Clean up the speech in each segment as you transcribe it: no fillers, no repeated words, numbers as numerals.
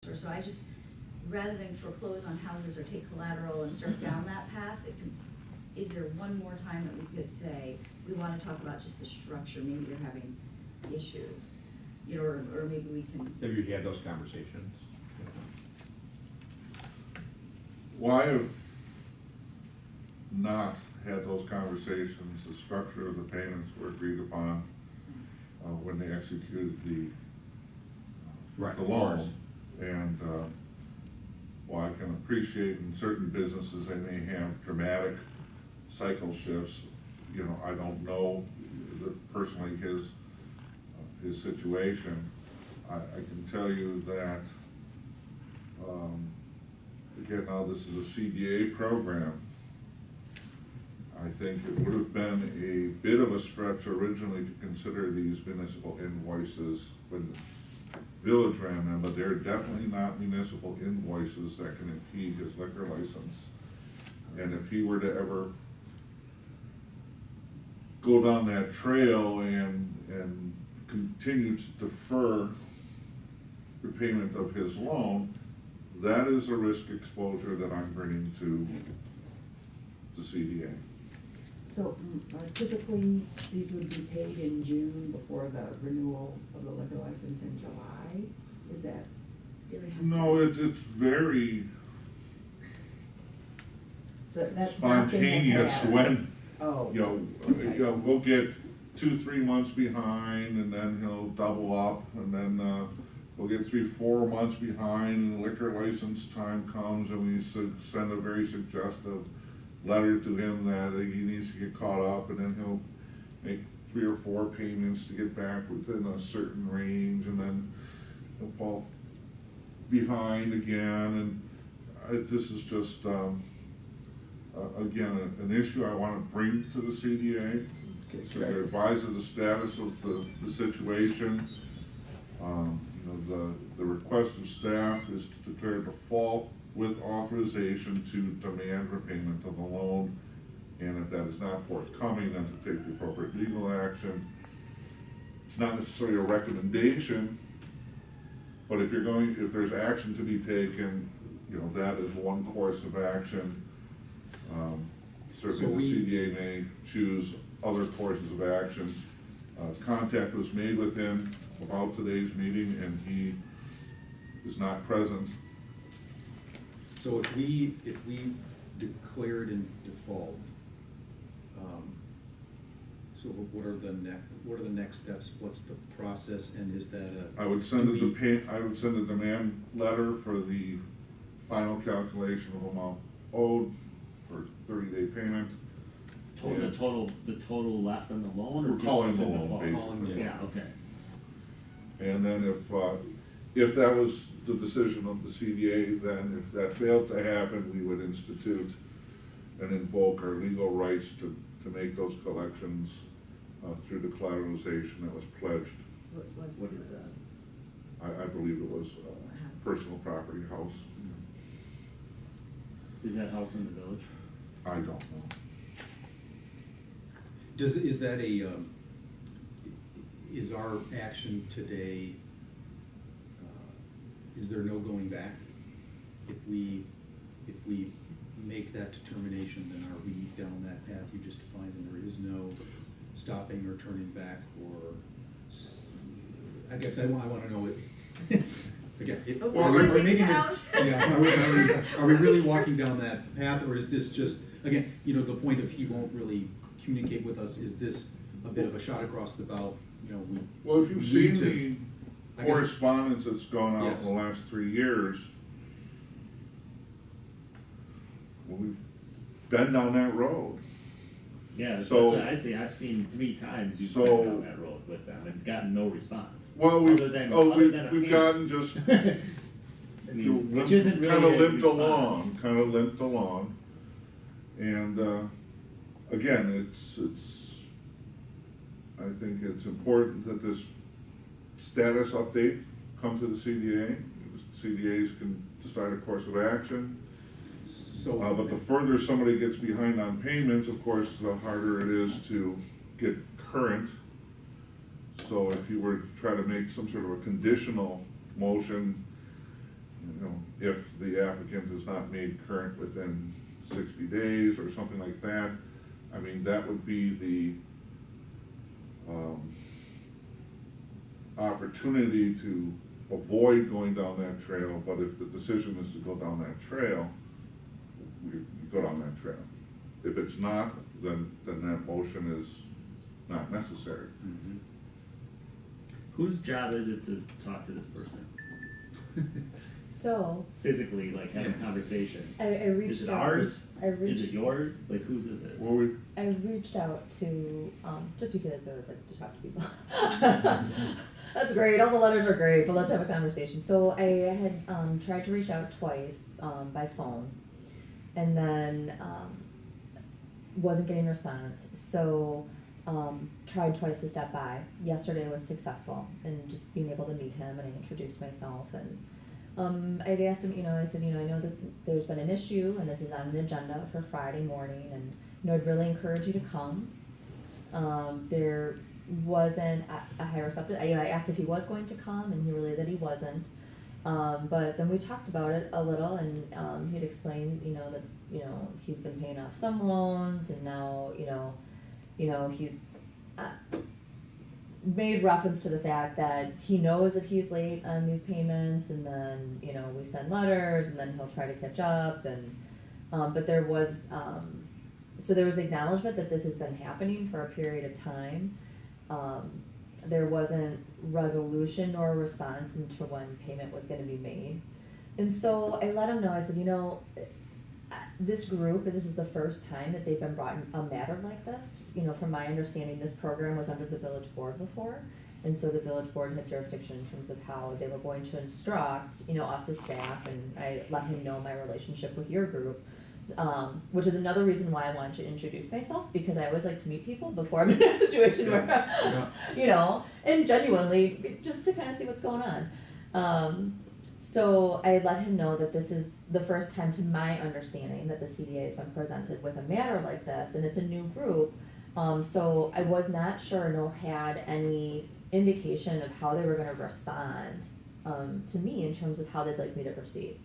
So I just, rather than foreclose on houses or take collateral and start down that path, is there one more time that we could say, we wanna talk about just the structure, maybe you're having issues, you know, or maybe we can. Have you had those conversations? Well, I have not had those conversations. The structure of the payments were agreed upon when they executed the Right, the of loan. course. And while I can appreciate in certain businesses, they may have dramatic cycle shifts, you know, I don't know personally his situation. I can tell you that, again, now this is a CDA program. I think it would have been a bit of a stretch originally to consider these municipal invoices when the village ran them, but they're definitely not municipal invoices that can impede his liquor license. And if he were to ever go down that trail and continue to defer repayment of his loan, that is a risk exposure that I'm bringing to the CDA. So typically, these would be paid in June before the renewal of the liquor license in July? Is that? No, it's very So that's not been the spontaneous pattern. when, Oh. you know, we'll get 2-3 months behind and then he'll double up and then, we'll get 3-4 months behind and the liquor license time comes and we send a very suggestive letter to him that he needs to get caught up, and then he'll make 3 or 4 payments to get back within a certain range, and then he'll fall behind again, and this is just, again, an issue I wanna bring to the CDA. So they're advised of the status of the situation. You know, the request of staff is to declare default with authorization to demand repayment of the loan, and if that is not forthcoming, then to take the appropriate legal action. It's not necessarily a recommendation, but if there's action to be taken, you know, that is one course of action. Certainly the CDA may choose other courses of action. Contact was made with him about today's meeting, and he is not present. So if we declared in default, so what are the next steps? What's the process, and is that a? I would send a demand letter for the final calculation of amount owed for 30-day payment. The total left on the loan, or We're just calling what's the in loan, file? basically. Yeah, okay. And then if that was the decision of the CDA, then if that failed to happen, we would institute and invoke our legal rights to make those collections through the collateralization that was pledged. What is that? I believe it was personal property house. Is that house in the village? I don't know. Is that a, is our action today, is there no going back? If we make that determination, then are we down that path you just defined, and there is no stopping or turning back, or, I guess I wanna know it. Again, But we're gonna take his maybe house. yeah, are we really walking down that path, or is this just, again, you know, the point of he won't really communicate with us, is this a bit of a shot across the bow, you know, Well, if you've we seen need to- the I guess- correspondence that's gone out Yes. in the last 3 years, well, we've been down that road. Yeah, that's So- what I see. I've seen 3 times you've So- been down that road with them and gotten no response. Well, other than a we've payment. gotten just, I mean, which isn't really kind of a limped response. along. And, again, I think it's important that this status update come to the CDA. CDAs can decide a course of action. so. But the further somebody gets behind on payments, of course, the harder it is to get current. So if you were to try to make some sort of a conditional motion, if the applicant is not made current within 60 days or something like that, I mean, that would be the opportunity to avoid going down that trail, but if the decision is to go down that trail, you go down that trail. If it's not, then that motion is not necessary. Mhm. Whose job is it to talk to this person? So, Physically, like have a conversation? I reached out. Is it ours? I reached, Is it yours? Like whose is it? Well, we, I reached out to, just because I was like, to talk to people. That's great, all the letters are great, but let's have a conversation. So I had, tried to reach out twice, by phone, and then, wasn't getting a response, so, tried twice to stop by. Yesterday was successful in just being able to meet him, and I introduced myself, and, I asked him, I said, I know that there's been an issue, and this is on an agenda for Friday morning, and, I'd really encourage you to come. There wasn't a higher receptive, I asked if he was going to come, and he relayed that he wasn't. But then we talked about it a little, and he'd explained, that, he's been paying off some loans, and now, he's made reference to the fact that he knows that he's late on these payments, and then, we send letters, and then he'll try to catch up, and, but there was, so there was acknowledgement that this has been happening for a period of time. There wasn't resolution nor response into when payment was gonna be made. And so I let him know, I said, this group, this is the first time that they've been brought in a matter like this. From my understanding, this program was under the village board before. And so the village board had jurisdiction in terms of how they were going to instruct, us as staff, and I let him know my relationship with your group. Which is another reason why I wanted to introduce myself, because I always like to meet people before I'm in a situation where, and genuinely, just to kind of see what's going on. So I let him know that this is the first time, to my understanding, that the CDA has been presented with a matter like this, and it's a new group. So I was not sure nor had any indication of how they were gonna respond, to me in terms of how they'd like me to proceed.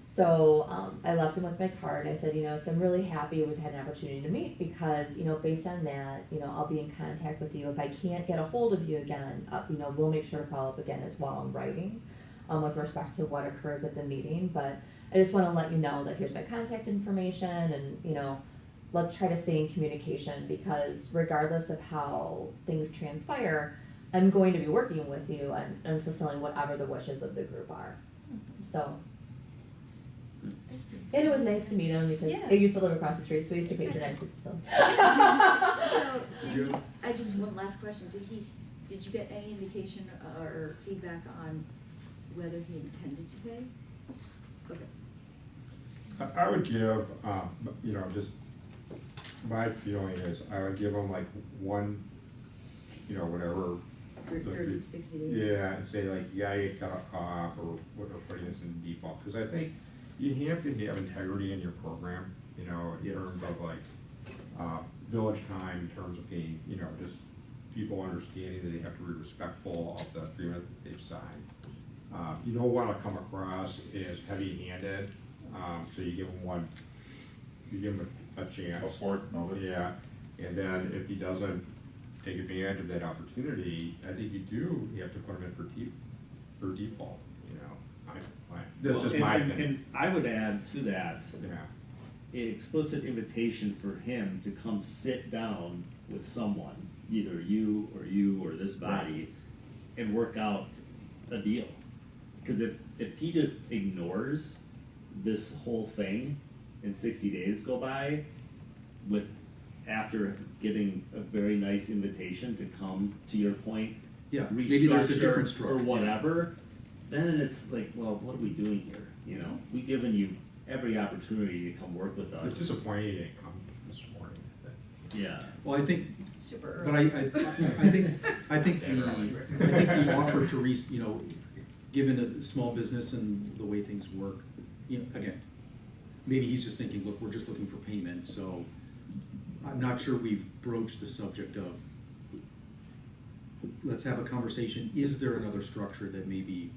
So, I left him with my card, and I said, so I'm really happy we've had an opportunity to meet, because, based on that, I'll be in contact with you. If I can't get a hold of you again, we'll make sure to follow up again as well in writing, with respect to what occurs at the meeting. But I just wanna let you know that here's my contact information, and, let's try to stay in communication, because regardless of how things transpire, I'm going to be working with you and fulfilling whatever the wishes of the group are. So. And it was nice to meet him, because Yeah. I used to live across the street, so we used to patronize his facility. So, I just, one last question, did you get any indication or feedback on whether he intended to pay? Okay. I would give, just, my feeling is, I would give them like one, whatever. 30 to 60 days? Yeah, and say like, you cut off, or what, or putting this in default, because I think you have to have integrity in your program, in terms of like, village time, in terms of being, just people understanding that they have to be respectful of the agreement that they've signed. You don't wanna come across as heavy-handed, so you give them a chance. a fourth notice. Yeah, and then if he doesn't take advantage of that opportunity, I think you have to put him in for default, that's just my opinion. And I would add to that, Yeah, an explicit invitation for him to come sit down with someone, either you or this body, and work out a deal. Because if he just ignores this whole thing and 60 days go by after getting a very nice invitation to come, to your point, Yeah, maybe there's a different restructure structure. or whatever, then it's like, well, what are we doing here? We've given you every opportunity to come work with us. it's disappointing he didn't come this morning. Yeah. Well, I think, Super but early. I think the offer to given a small business and the way things work, again, maybe he's just thinking, look, we're just looking for payment, so I'm not sure we've broached the subject of, let's have a conversation, is there another structure that maybe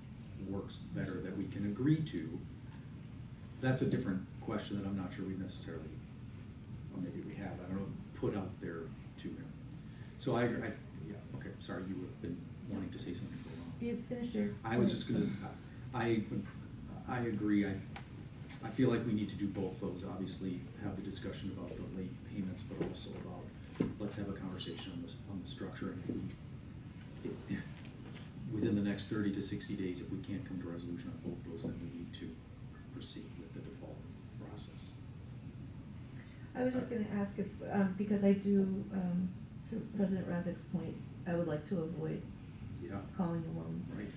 works better that we can agree to? that's a different question that I'm not sure we necessarily, or maybe we have, I don't know, put out there to him. So yeah, okay, sorry, you have been wanting to say something. You finished your. I was just gonna, I agree, I feel like we need to do both those, obviously, have the discussion about the late payments, but also about, let's have a conversation on the structure, and if we, within the next 30 to 60 days, if we can't come to a resolution on both those, then we need to proceed with the default process. I was just gonna ask if, because I do, to President Razek's point, I would like to avoid Yeah, calling a loan. right.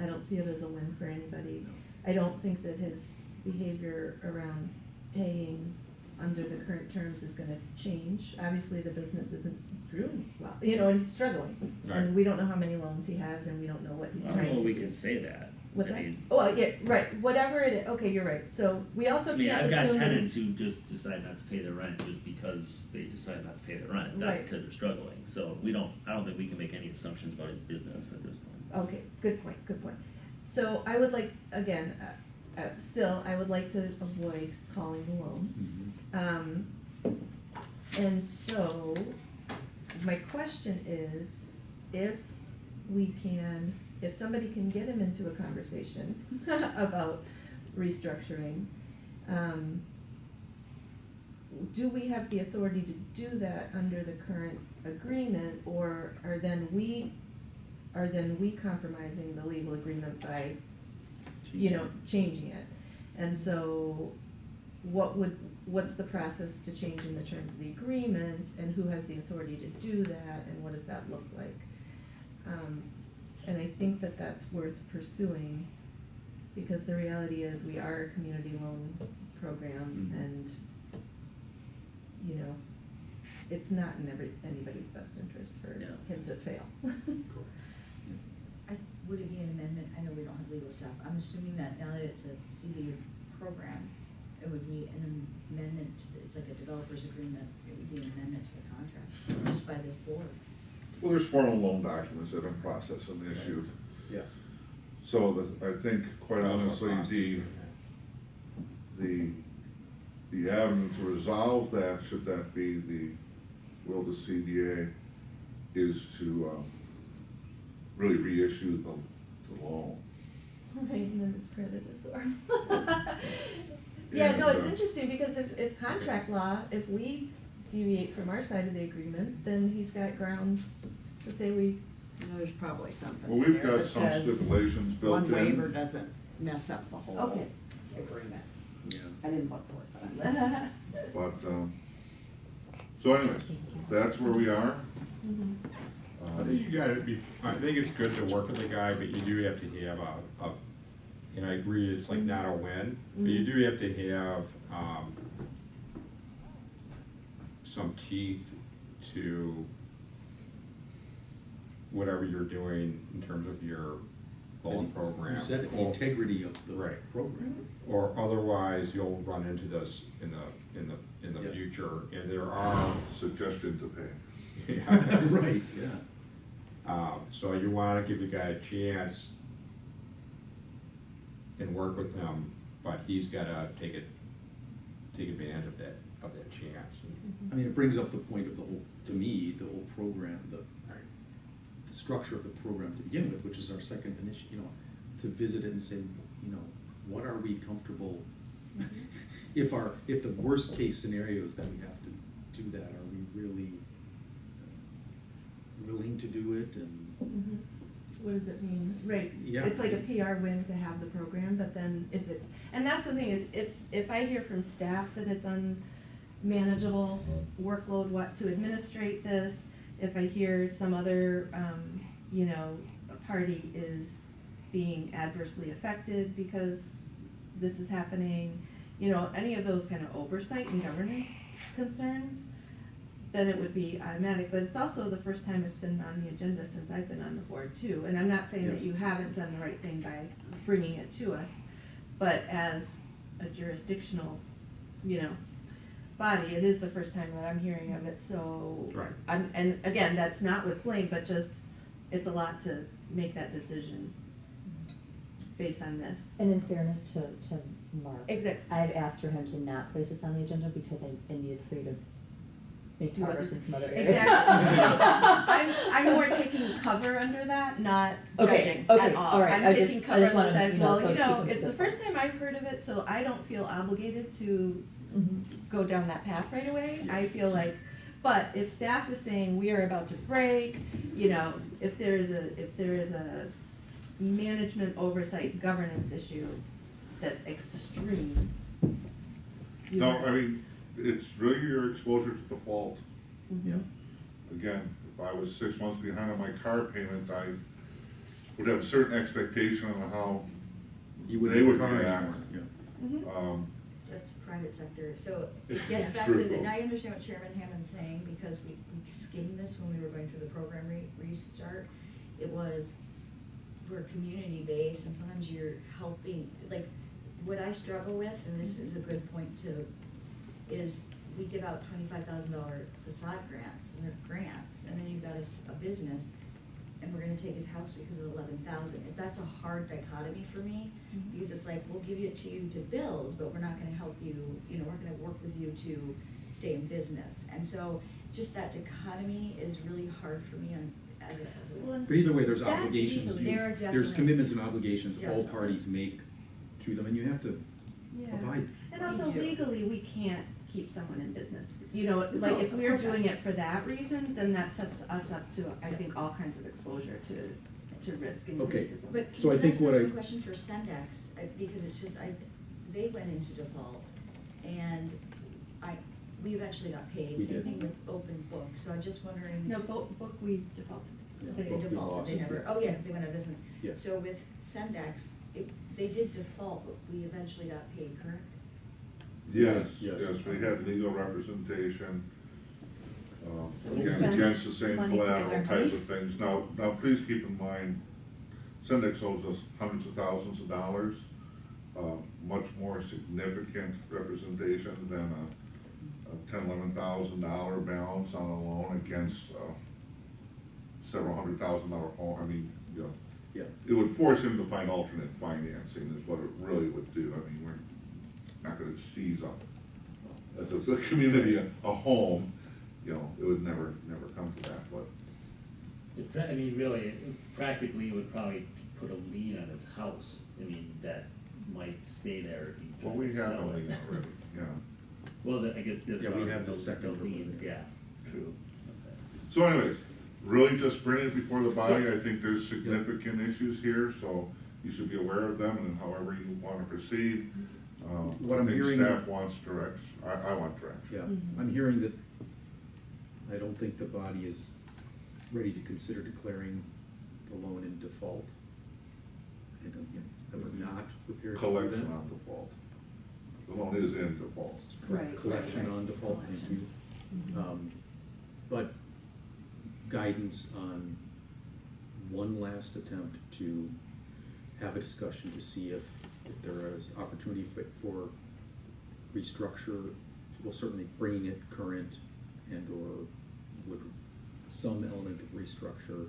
I don't see it as a win for anybody. I don't think that his behavior around paying under the current terms is gonna change. Obviously, the business isn't doing well, he's struggling. Right. And we don't know how many loans he has, and we don't know what he's I don't trying know to if do. we can say that. What's I that? mean, Oh, yeah, right, whatever it is, okay, you're right. So we also I mean, can't I've got assume that- tenants who just decide not to pay their rent just because they decide not to pay their rent, not Right. because they're struggling. So I don't think we can make any assumptions about his business at this point. Okay, good point. So I would like, again, still, I would like to avoid calling the loan. Mhm. And so, my question is, if somebody can get him into a conversation about restructuring, do we have the authority to do that under the current agreement, or are then we compromising the legal agreement by, changing it? And so, what's the process to changing the terms of the agreement, and who has the authority to do that, and what does that look like? And I think that that's worth pursuing, because the reality is, we are a community loan program, Mhm. and, it's not in anybody's best interest for Yeah. him to fail. Would it be an amendment, I know we don't have legal staff, I'm assuming that now that it's a CDU program, it would be an amendment, it's like a developer's agreement, it would be an amendment to the contract, just by this board. Well, there's formal loan documents that have been processed and issued. Yeah. So I think, quite honestly, the avenue to resolve that, should that be the will of the CDA, is to really reissue the loan. Right, and then this credit is horrible. Yeah, no, it's interesting, because if contract law, if we deviate from our side of the agreement, then he's got grounds to say we, There's probably something Well, in we've there got that some says stipulations built in. one waiver doesn't mess up the whole Okay. agreement. Yeah. I didn't look for it, but I'm. But, so anyways, that's where we are. Mhm. I think I think it's good to work with the guy, but you do have to have and I agree, it's like not a win, but you do have to have, some teeth to whatever you're doing in terms of your loan program. You said the Or- integrity of the Right. program. Or otherwise, you'll run into this in the Yes. future, and there are, Suggestion to pay. yeah. Right, yeah. So you wanna give the guy a chance and work with him, but he's gotta take advantage of that chance. I mean, it brings up the point of to me, the whole program, the structure of the program to begin with, which is our second initiative, to visit it and say, what are we comfortable, if the worst case scenario is that we have to do that, are we really willing to do it? And Mhm. What does it mean? Right, Yeah. it's like a PR win to have the program, but then and that's the thing, is if I hear from staff that it's unmanageable workload, to administrate this, if I hear some other, party is being adversely affected because this is happening, any of those kind of oversight and governance concerns, then it would be automatic. But it's also the first time it's been on the agenda since I've been on the board too. And I'm not saying that Yes. you haven't done the right thing by bringing it to us, but as a jurisdictional, body, it is the first time that I'm hearing of it, so. Right. And again, that's not with blame, but just, it's a lot to make that decision. based on this. And in fairness to Mark. Exactly. I've asked for him to not place this on the agenda because I needed for you to make Do other- progress in some other areas. Exactly. I'm more taking cover under that, not Okay, judging okay, at all. all right, I'm I taking just cover in wanna, the sense, you know, well, so you know, keep 'em it's the different. first time I've heard of it, so I don't feel obligated to Mhm. go down that path right away. I feel like, but if staff is saying we are about to break, you know, if there is a management oversight governance issue that's extreme. you No, know, I mean, it's really your exposure to default. mhm. Yeah. Again, if I was 6 months behind on my car payment, I would have a certain expectation on how You wouldn't they have would a car react. anymore, yeah. Mhm. That's private sector, so it gets It's back to, true. and I understand what Chairman Hammond's saying, because we skimmed this when we were going through the program restart. It was, we're community-based, and sometimes you're helping, like, what I struggle with, and this is a good point too, is we give out $25,000 facade grants, and they're grants, and then you've got a business, and we're gonna take his house because of 11,000. If that's a hard dichotomy for me, Mhm. because it's like, we'll give it to you to build, but we're not gonna help you, you know, we're gonna work with you to stay in business. And so, just that dichotomy is really hard for me on, as a. Well, and But either way, there's that obligations, legally- There are there's definitely- commitments and obligations all Definitely. parties make to them, and you have to Yeah. abide. And also We do. legally, we can't keep someone in business. You know, like if of we're course not. doing it for that reason, then that sets us up to, I think, all kinds of exposure to risk and Okay. racism. But So I can I think just what ask I- one question for Sendex, because it's just, they went into default, and we eventually got paid, We same did. thing with Open Book, so I'm just wondering. No, book we defaulted. Yeah, They both we defaulted, lost. they never, oh yeah, 'cause they went out of business. Yes. So with Sendex, they did default, but we eventually got paid, correct? Yes, Yes. yes, we had legal representation, So we again, spent against the same money to get collateral our type money. of things. Now, please keep in mind, Sendex owes us hundreds of thousands of dollars, much more significant representation than a $10,000-$11,000 balance on a loan against several $100,000 home. I mean, you know, Yeah. it would force him to find alternate financing is what it really would do. I mean, we're not gonna seize the community a home, you know, it would never come to that, but. I mean, really, practically, it would probably put a lien on his house. I mean, that might stay there if he Well, tried we to have sell a lien it. already, yeah. Well, I guess the other. Yeah, we part have is the second lien, one. yeah, true. Okay. So anyways, really just bringing it before the body, I think there's significant issues here, so you should be aware of them and however you wanna proceed. What I'm hearing- I think staff wants direction, I want direction. Yeah, Mhm. I'm hearing that I don't think the body is ready to consider declaring the loan in default. I think that we're not prepared to do that. Collection on default. The loan is in default. Right. Collection right. on default, thank you. Mhm. But guidance on one last attempt to have a discussion to see if there is opportunity for restructure, well, certainly bringing it current and/or would some element of restructure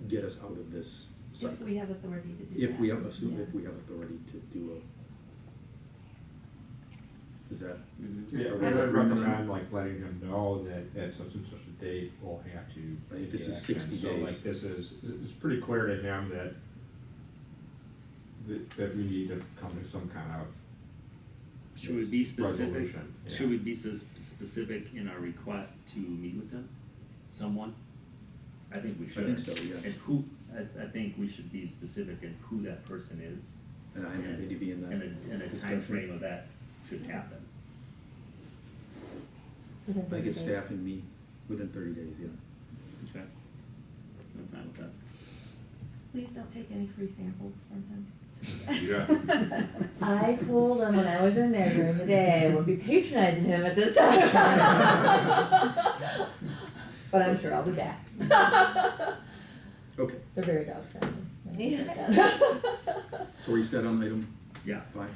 get us out of this cycle? If we have authority to do that. If we have, assume Yeah. if we have authority to do is that? Yeah, are I we would agreement on- recommend like letting him know that at such and such a date, we'll have to. Right, take this is action. 60 So days. like this is, it's pretty clear to him that that we need to come to some kind of. Should we be specific, resolution, yeah. should we be specific in our request to meet with him, someone? I think we should. think so, yes. And who, I think we should be specific in who that person is. And I'm ready to be in that And a discussion. timeframe of that should happen. Within I 30 get days. staff and me within 30 days, yeah. Okay. I'm fine with that. Please don't take any free samples from him. Yeah. I told him when I was in there during the day, I would be patronizing him at this time. But I'm sure I'll be back. Okay, They're very dog friendly. Yeah. so are you set on item Yeah. 5?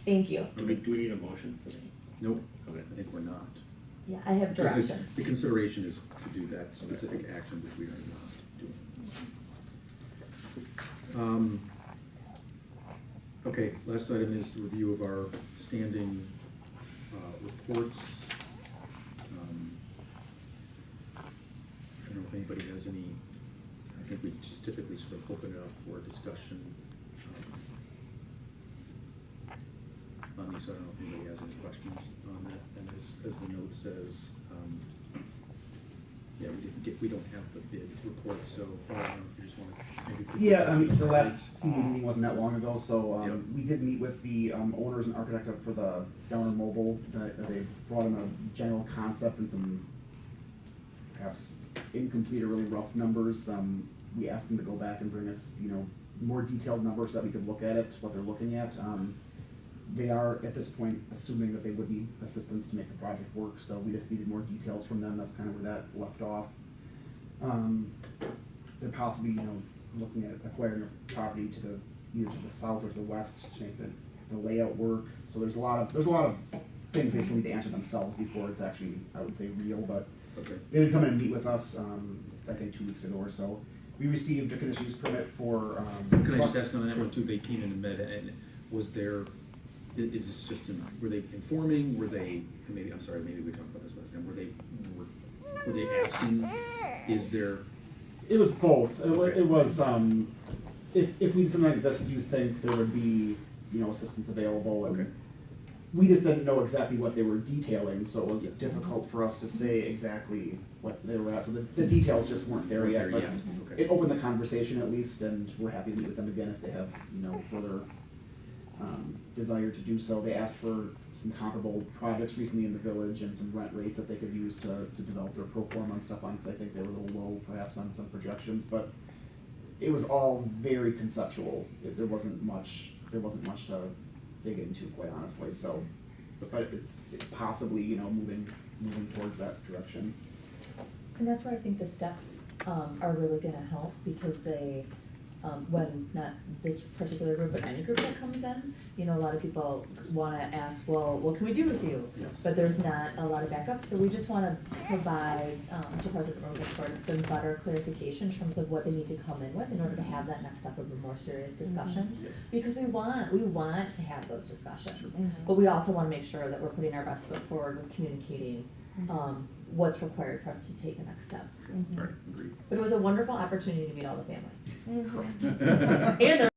Thank you. Do we need a motion for that? Nope, Okay. I think we're not. Yeah, I have Just direction. the consideration is to do that specific action, which we are not doing. Okay, last item is the review of our standing reports. I don't know if anybody has any, I think we just typically sort of open it up for discussion on these, so I don't know if anybody has any questions on that. And as the note says, yeah, we don't have the bid report, so I don't know if you just want to maybe. quickly- Yeah, the last CD meeting wasn't that long ago, so Yep. we did meet with the owners and architect for the Downer Mobile. They brought in a general concept and some perhaps incomplete or really rough numbers. We asked them to go back and bring us, more detailed numbers that we could look at it, what they're looking at. They are, at this point, assuming that they would need assistance to make the project work, so we just needed more details from them. That's kind of where that left off. They're possibly, looking at acquiring a property to the, either to the south or to the west to make the layout work. So there's a lot of things they still need to answer themselves before it's actually, I would say, real, but Okay. they would come in and meet with us, I think 2 weeks ago or so. We received a conditional use permit for, Can I just ask on that one too, they came in and met, and was there, is this just, were they informing, were they, and maybe, I'm sorry, maybe we talked about this last time, were they asking, is there, It was both. Okay. It was, if we did something like this, do you think there would be, assistance available? And Okay. we just didn't know exactly what they were detailing, so it was Yes. difficult for us to say exactly what they were at. So the details just weren't there yet, but yeah, okay. it opened the conversation at least, and we're happy to meet with them again if they have, further desire to do so. They asked for some comparable projects recently in the village and some rent rates that they could use to develop their pro forma and stuff on, because I think they were a little low perhaps on some projections, but it was all very conceptual. There wasn't much to dig into, quite honestly, so, but it's possibly, moving towards that direction. And that's where I think the steps are really gonna help, because they, when not this particular group, but any group that comes in, a lot of people wanna ask, well, what can we do with you? Yes. But there's not a lot of backup, so we just wanna provide, to President Rutherford some better clarification in terms of what they need to come in with in order to have that next step of a more serious discussion. Because we want to have those discussions, but we also wanna make sure that we're putting our best foot forward with communicating, what's required for us to take the next step. Right, agreed. But it was a wonderful opportunity to meet all the family. Mhm. And their